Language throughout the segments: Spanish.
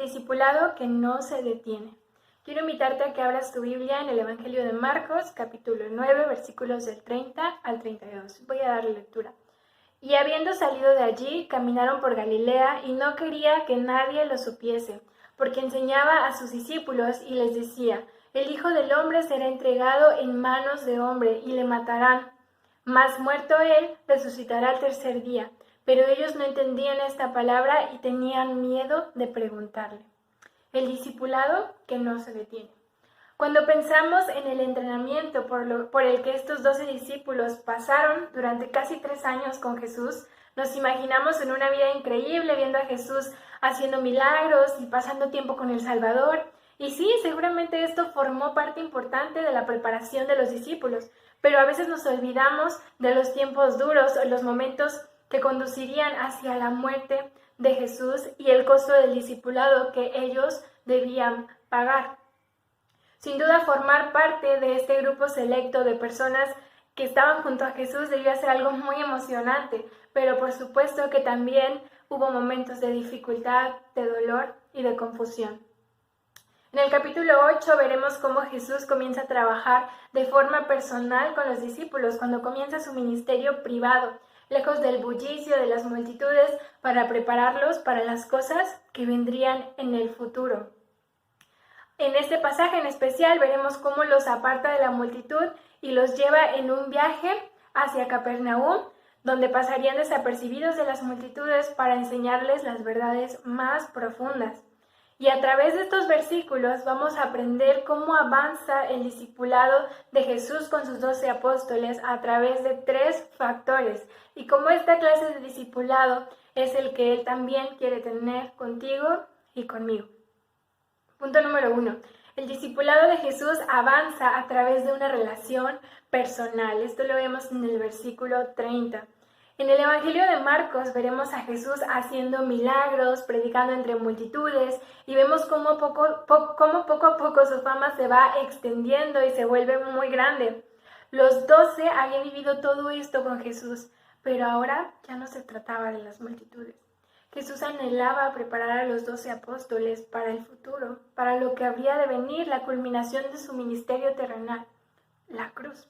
discipulado que no se detiene. Quiero invitarte a que abras tu Biblia en el Evangelio de Marcos, capítulo 9, versículos del 30 al 32. Voy a darle lectura. Y habiendo salido de allí, caminaron por Galilea, y no quería que nadie lo supiese, porque enseñaba a sus discípulos y les decía: el Hijo del Hombre será entregado en manos de hombre, y le matarán. Mas muerto él, resucitará al tercer día. Pero ellos no entendían esta palabra y tenían miedo de preguntarle. El discipulado que no se detiene. Cuando pensamos en el entrenamiento por el que estos 12 discípulos pasaron durante casi 3 años con Jesús, nos imaginamos en una vida increíble viendo a Jesús haciendo milagros y pasando tiempo con el Salvador. Y sí, seguramente esto formó parte importante de la preparación de los discípulos, pero a veces nos olvidamos de los tiempos duros o los momentos que conducirían hacia la muerte de Jesús y el costo del discipulado que ellos debían pagar. Sin duda, formar parte de este grupo selecto de personas que estaban junto a Jesús debía ser algo muy emocionante, pero por supuesto que también hubo momentos de dificultad, de dolor y de confusión. En el capítulo 8 veremos cómo Jesús comienza a trabajar de forma personal con los discípulos cuando comienza su ministerio privado, lejos del bullicio de las multitudes, para prepararlos para las cosas que vendrían en el futuro. En este pasaje en especial veremos cómo los aparta de la multitud y los lleva en un viaje hacia Capernaum, donde pasarían desapercibidos de las multitudes para enseñarles las verdades más profundas. Y a través de estos versículos vamos a aprender cómo avanza el discipulado de Jesús con sus 12 apóstoles a través de 3 factores, y cómo esta clase de discipulado es el que Él también quiere tener contigo y conmigo. Punto número 1. El discipulado de Jesús avanza a través de una relación personal. Esto lo vemos en el versículo 30. En el Evangelio de Marcos veremos a Jesús haciendo milagros, predicando entre multitudes, y vemos cómo poco a poco su fama se va extendiendo y se vuelve muy grande. Los 12 habían vivido todo esto con Jesús, pero ahora ya no se trataba de las multitudes. Jesús anhelaba preparar a los 12 apóstoles para el futuro, para lo que habría de venir, la culminación de su ministerio terrenal, la cruz.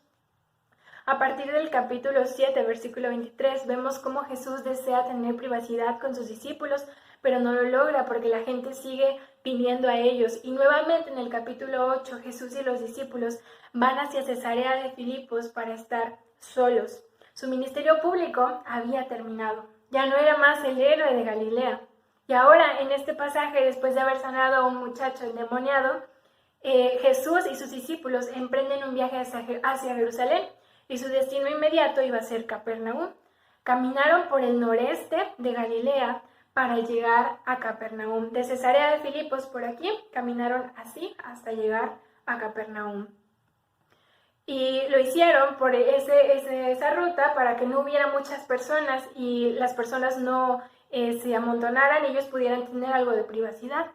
A partir del capítulo 7, versículo 23, vemos cómo Jesús desea tener privacidad con sus discípulos, pero no lo logra porque la gente sigue viniendo a ellos. Y nuevamente en el capítulo 8, Jesús y los discípulos van hacia Cesarea de Filipos para estar solos. Su ministerio público había terminado. Ya no era más el héroe de Galilea. Y ahora, en este pasaje, después de haber sanado a un muchacho endemoniado, Jesús y sus discípulos emprenden un viaje hacia Jerusalén, y su destino inmediato iba a ser Capernaum. Caminaron por el noreste de Galilea para llegar a Capernaum. De Cesarea de Filipos por aquí, caminaron así hasta llegar a Capernaum. Y lo hicieron por esa ruta para que no hubiera muchas personas y las personas no se amontonaran y ellos pudieran tener algo de privacidad.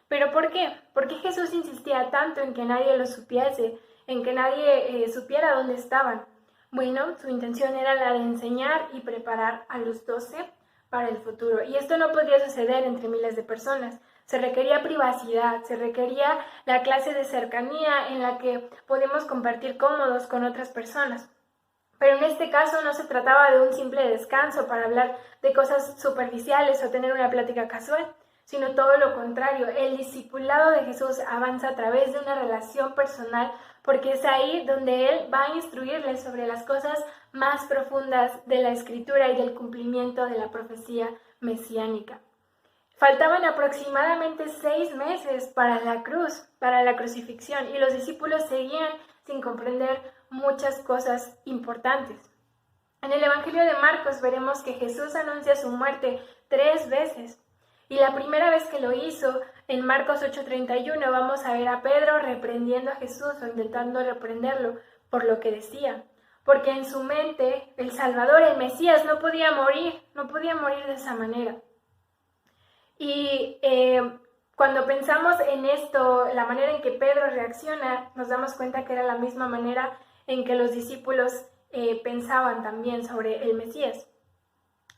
¿Pero por qué? ¿Por qué Jesús insistía tanto en que nadie lo supiese, en que nadie supiera dónde estaban? Bueno, su intención era la de enseñar y preparar a los 12 para el futuro. Y esto no podría suceder entre miles de personas. Se requería privacidad, se requería la clase de cercanía en la que podemos compartir cómodos con otras personas. Pero en este caso no se trataba de un simple descanso para hablar de cosas superficiales o tener una plática casual, sino todo lo contrario. El discipulado de Jesús avanza a través de una relación personal, porque es ahí donde Él va a instruirles sobre las cosas más profundas de la Escritura y del cumplimiento de la profecía mesiánica. Faltaban aproximadamente 6 meses para la cruz, para la crucifixión, y los discípulos seguían sin comprender muchas cosas importantes. En el Evangelio de Marcos veremos que Jesús anuncia su muerte 3 veces. Y la primera vez que lo hizo, en Marcos 8:31, vamos a ver a Pedro reprendiendo a Jesús o intentando reprenderlo por lo que decía. Porque en su mente el Salvador, el Mesías, no podía morir de esa manera. Y cuando pensamos en esto, la manera en que Pedro reacciona, nos damos cuenta que era la misma manera en que los discípulos pensaban también sobre el Mesías.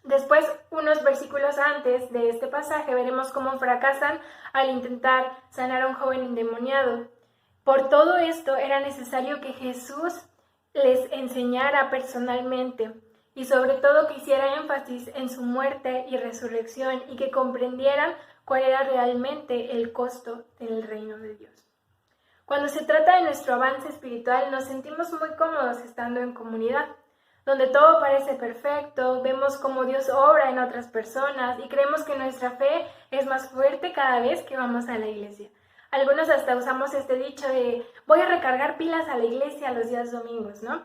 Después, unos versículos antes de este pasaje, veremos cómo fracasan al intentar sanar a un joven endemoniado. Por todo esto era necesario que Jesús les enseñara personalmente y sobre todo que hiciera énfasis en su muerte y resurrección y que comprendieran cuál era realmente el costo del reino de Dios. Cuando se trata de nuestro avance espiritual, nos sentimos muy cómodos estando en comunidad, donde todo parece perfecto, vemos cómo Dios obra en otras personas y creemos que nuestra fe es más fuerte cada vez que vamos a la iglesia. Algunos hasta usamos este dicho de voy a recargar pilas a la iglesia los días domingos, ¿no?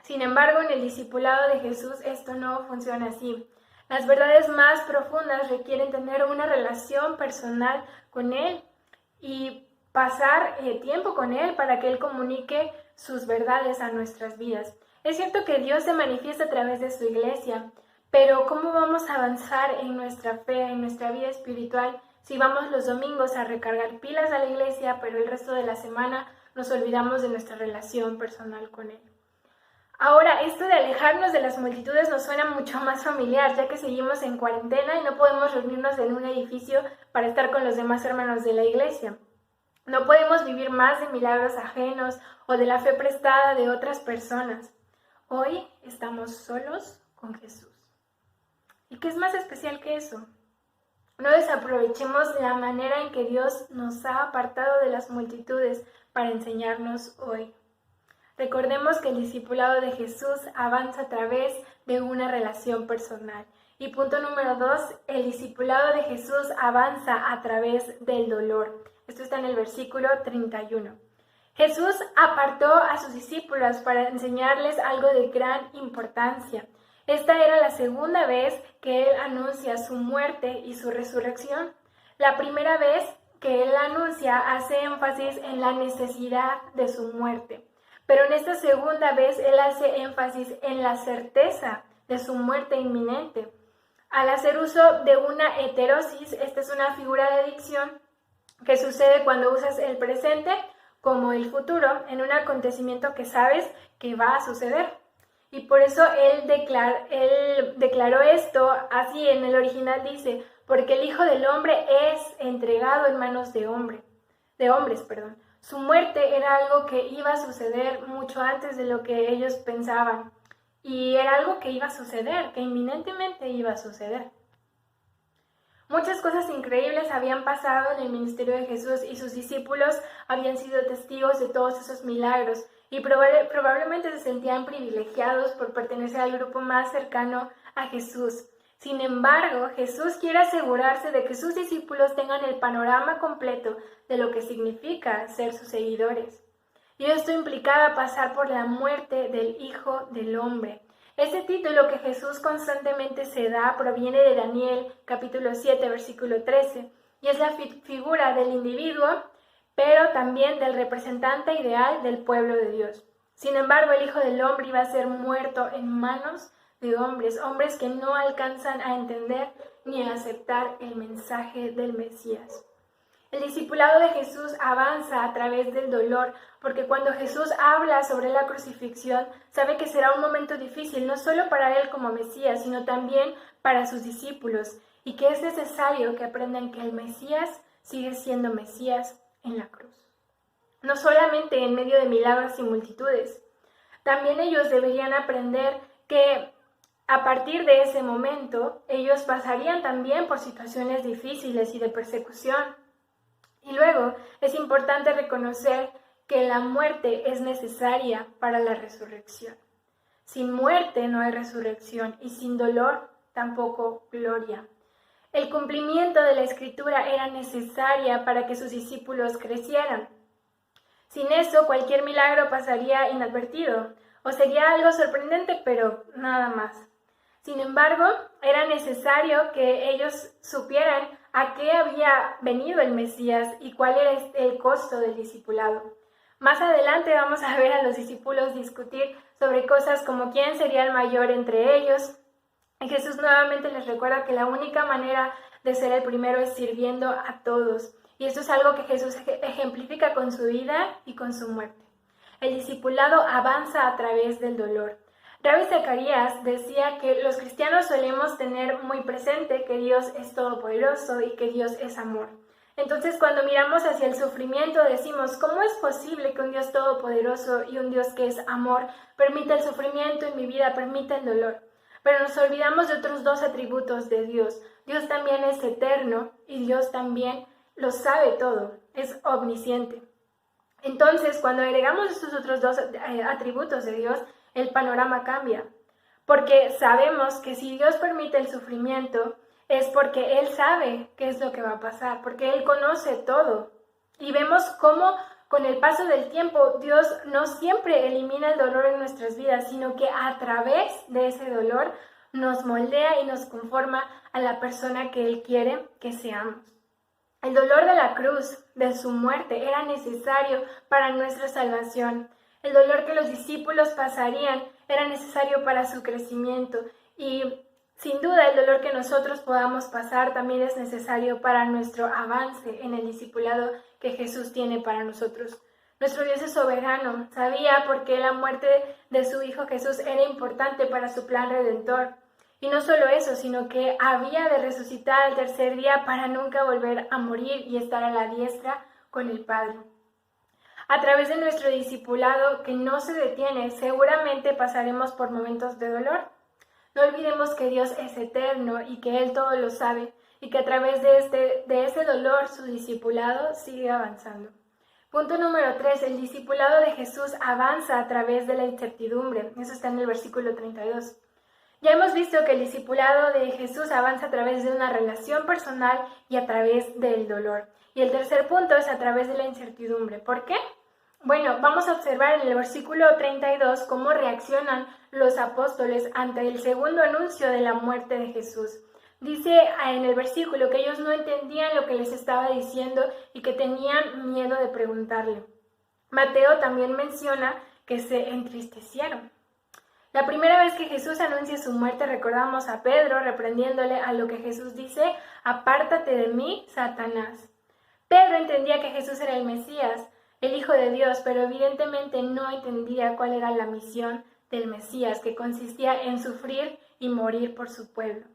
Sin embargo, en el discipulado de Jesús esto no funciona así. Las verdades más profundas requieren tener una relación personal con Él y pasar tiempo con Él para que Él comunique sus verdades a nuestras vidas. Es cierto que Dios se manifiesta a través de su iglesia, pero ¿cómo vamos a avanzar en nuestra fe, en nuestra vida espiritual, si vamos los domingos a recargar pilas a la iglesia, pero el resto de la semana nos olvidamos de nuestra relación personal con Él? Ahora, esto de alejarnos de las multitudes nos suena mucho más familiar, ya que seguimos en cuarentena y no podemos reunirnos en un edificio para estar con los demás hermanos de la iglesia. No podemos vivir más de milagros ajenos o de la fe prestada de otras personas. Hoy estamos solos con Jesús. ¿Y qué es más especial que eso? No desaprovechemos la manera en que Dios nos ha apartado de las multitudes para enseñarnos hoy. Recordemos que el discipulado de Jesús avanza a través de una relación personal. Y punto número 2, el discipulado de Jesús avanza a través del dolor. Esto está en el versículo 31. Jesús apartó a sus discípulos para enseñarles algo de gran importancia. Esta era la segunda vez que Él anuncia su muerte y su resurrección. La primera vez que Él anuncia hace énfasis en la necesidad de su muerte. Pero en esta segunda vez Él hace énfasis en la certeza de su muerte inminente. Al hacer uso de una heterosis, esta es una figura de dicción que sucede cuando usas el presente como el futuro en un acontecimiento que sabes que va a suceder. Y por eso él declaró esto así. En el original dice, porque el Hijo del Hombre es entregado en manos de hombres. Su muerte era algo que iba a suceder mucho antes de lo que ellos pensaban. Y era algo que iba a suceder, que inminentemente iba a suceder. Muchas cosas increíbles habían pasado en el ministerio de Jesús y sus discípulos habían sido testigos de todos esos milagros y probablemente se sentían privilegiados por pertenecer al grupo más cercano a Jesús. Sin embargo, Jesús quiere asegurarse de que sus discípulos tengan el panorama completo de lo que significa ser sus seguidores. Y esto implicaba pasar por la muerte del Hijo del Hombre. Este título que Jesús constantemente se da proviene de Daniel, capítulo 7, versículo 13, y es la figura del individuo, pero también del representante ideal del pueblo de Dios. Sin embargo, el Hijo del Hombre iba a ser muerto en manos de hombres que no alcanzan a entender ni a aceptar el mensaje del Mesías. El discipulado de Jesús avanza a través del dolor, porque cuando Jesús habla sobre la crucifixión, sabe que será un momento difícil, no solo para él como Mesías, sino también para sus discípulos, y que es necesario que aprendan que el Mesías sigue siendo Mesías en la cruz. No solamente en medio de milagros y multitudes, también ellos deberían aprender que a partir de ese momento, ellos pasarían también por situaciones difíciles y de persecución. Y luego es importante reconocer que la muerte es necesaria para la resurrección. Sin muerte no hay resurrección y sin dolor tampoco gloria. El cumplimiento de la Escritura era necesaria para que sus discípulos crecieran. Sin eso, cualquier milagro pasaría inadvertido o sería algo sorprendente, pero nada más. Sin embargo, era necesario que ellos supieran a qué había venido el Mesías y cuál era el costo del discipulado. Más adelante vamos a ver a los discípulos discutir sobre cosas como quién sería el mayor entre ellos. Y Jesús nuevamente les recuerda que la única manera de ser el primero es sirviendo a todos. Y esto es algo que Jesús ejemplifica con su vida y con su muerte. El discipulado avanza a través del dolor. Rabbi Zacarías decía que los cristianos solemos tener muy presente que Dios es todopoderoso y que Dios es amor. Entonces, cuando miramos hacia el sufrimiento, decimos, ¿cómo es posible que un Dios todopoderoso y un Dios que es amor permita el sufrimiento en mi vida, permita el dolor? Pero nos olvidamos de otros dos atributos de Dios. Dios también es eterno y Dios también lo sabe todo, es omnisciente. Entonces, cuando agregamos estos otros dos atributos de Dios, el panorama cambia, porque sabemos que si Dios permite el sufrimiento es porque Él sabe qué es lo que va a pasar, porque Él conoce todo. Y vemos cómo con el paso del tiempo Dios no siempre elimina el dolor en nuestras vidas, sino que a través de ese dolor nos moldea y nos conforma a la persona que Él quiere que seamos. El dolor de la cruz, de su muerte, era necesario para nuestra salvación. El dolor que los discípulos pasarían era necesario para su crecimiento y sin duda el dolor que nosotros podamos pasar también es necesario para nuestro avance en el discipulado que Jesús tiene para nosotros. Nuestro Dios es soberano, sabía por qué la muerte de su Hijo Jesús era importante para su plan redentor. Y no solo eso, sino que había de resucitar al tercer día para nunca volver a morir y estar a la diestra con el Padre. A través de nuestro discipulado que no se detiene, seguramente pasaremos por momentos de dolor. No olvidemos que Dios es eterno y que Él todo lo sabe y que a través de ese dolor su discipulado sigue avanzando. Punto número 3. El discipulado de Jesús avanza a través de la incertidumbre. Eso está en el versículo 32. Ya hemos visto que el discipulado de Jesús avanza a través de una relación personal y a través del dolor. Y el tercer punto es a través de la incertidumbre. ¿Por qué? Bueno, vamos a observar en el versículo 32 cómo reaccionan los apóstoles ante el segundo anuncio de la muerte de Jesús. Dice en el versículo que ellos no entendían lo que les estaba diciendo y que tenían miedo de preguntarle. Mateo también menciona que se entristecieron. La primera vez que Jesús anuncia su muerte, recordamos a Pedro reprendiéndole a lo que Jesús dice, apártate de mí, Satanás. Pedro entendía que Jesús era el Mesías, el Hijo de Dios, pero evidentemente no entendía cuál era la misión del Mesías, que consistía en sufrir y morir por su pueblo.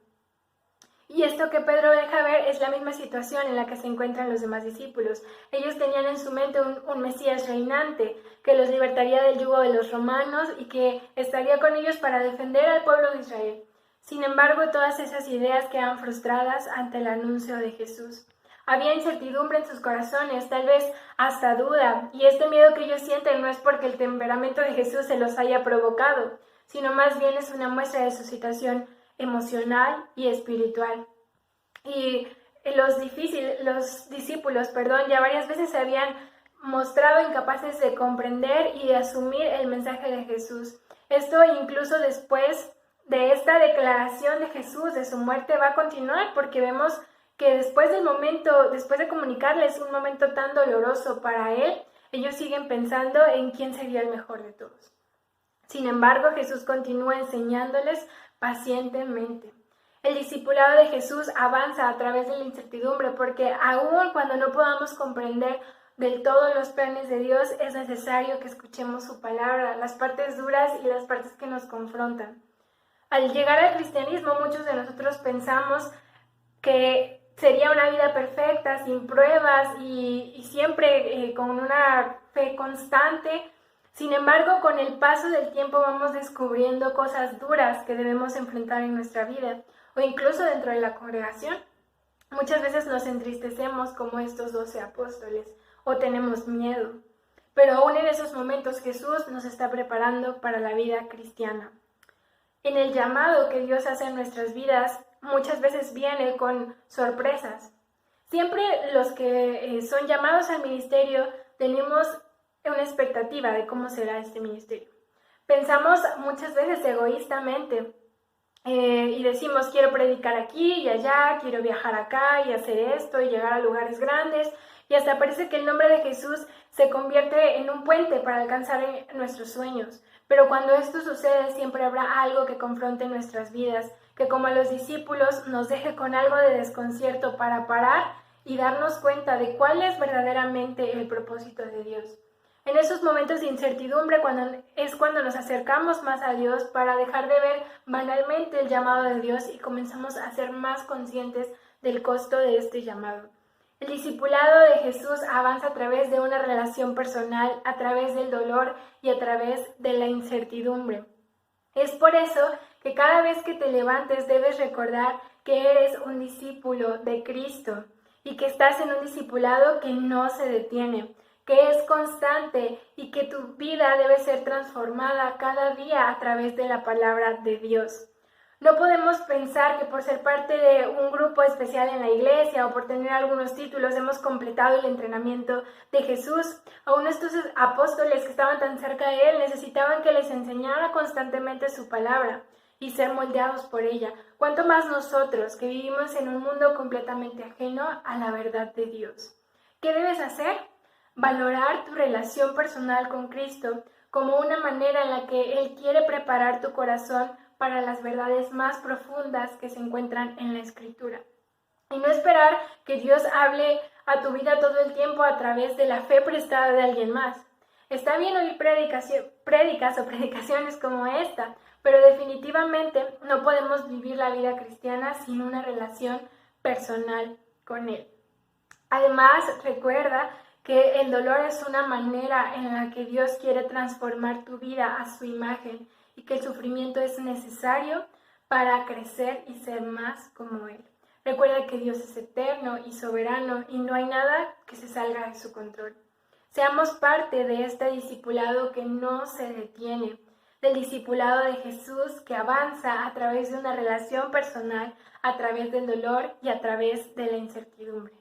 Y esto que Pedro deja ver es la misma situación en la que se encuentran los demás discípulos. Ellos tenían en su mente un Mesías reinante que los libertaría del yugo de los romanos y que estaría con ellos para defender al pueblo de Israel. Sin embargo, todas esas ideas quedan frustradas ante el anuncio de Jesús. Había incertidumbre en sus corazones, tal vez hasta duda, y este miedo que ellos sienten no es porque el temperamento de Jesús se los haya provocado, sino más bien es una muestra de su situación emocional y espiritual. Y los discípulos, ya varias veces se habían mostrado incapaces de comprender y de asumir el mensaje de Jesús. Esto incluso después de esta declaración de Jesús, de su muerte, va a continuar, porque vemos que después de comunicarles un momento tan doloroso para Él, ellos siguen pensando en quién sería el mejor de todos. Sin embargo, Jesús continúa enseñándoles pacientemente. El discipulado de Jesús avanza a través de la incertidumbre, porque aun cuando no podamos comprender del todo los planes de Dios, es necesario que escuchemos su palabra, las partes duras y las partes que nos confrontan. Al llegar al cristianismo, muchos de nosotros pensamos que sería una vida perfecta, sin pruebas y siempre con una fe constante. Sin embargo, con el paso del tiempo vamos descubriendo cosas duras que debemos enfrentar en nuestra vida o incluso dentro de la congregación. Muchas veces nos entristecemos como estos 12 apóstoles o tenemos miedo, pero aún en esos momentos Jesús nos está preparando para la vida cristiana. En el llamado que Dios hace en nuestras vidas, muchas veces viene con sorpresas. Siempre los que son llamados al ministerio tenemos una expectativa de cómo será este ministerio. Pensamos muchas veces egoístamente y decimos quiero predicar aquí y allá, quiero viajar acá y hacer esto y llegar a lugares grandes, y hasta parece que el nombre de Jesús se convierte en un puente para alcanzar nuestros sueños. Pero cuando esto sucede siempre habrá algo que confronte nuestras vidas, que como a los discípulos nos deje con algo de desconcierto para parar y darnos cuenta de cuál es verdaderamente el propósito de Dios. En esos momentos de incertidumbre cuando nos acercamos más a Dios para dejar de ver banalmente el llamado de Dios y comenzamos a ser más conscientes del costo de este llamado. El discipulado de Jesús avanza a través de una relación personal, a través del dolor y a través de la incertidumbre. Es por eso que cada vez que te levantes debes recordar que eres un discípulo de Cristo y que estás en un discipulado que no se detiene, que es constante y que tu vida debe ser transformada cada día a través de la palabra de Dios. No podemos pensar que por ser parte de un grupo especial en la iglesia o por tener algunos títulos hemos completado el entrenamiento de Jesús. Aún estos apóstoles que estaban tan cerca de él necesitaban que les enseñara constantemente su palabra y ser moldeados por ella. ¿Cuánto más nosotros que vivimos en un mundo completamente ajeno a la verdad de Dios? ¿Qué debes hacer? Valorar tu relación personal con Cristo como una manera en la que Él quiere preparar tu corazón para las verdades más profundas que se encuentran en la Escritura. Y no esperar que Dios hable a tu vida todo el tiempo a través de la fe prestada de alguien más. Está bien oír prédicas o predicaciones como esta, pero definitivamente no podemos vivir la vida cristiana sin una relación personal con Él. Además, recuerda que el dolor es una manera en la que Dios quiere transformar tu vida a su imagen y que el sufrimiento es necesario para crecer y ser más como Él. Recuerda que Dios es eterno y soberano y no hay nada que se salga de su control. Seamos parte de este discipulado que no se detiene, del discipulado de Jesús que avanza a través de una relación personal, a través del dolor y a través de la incertidumbre.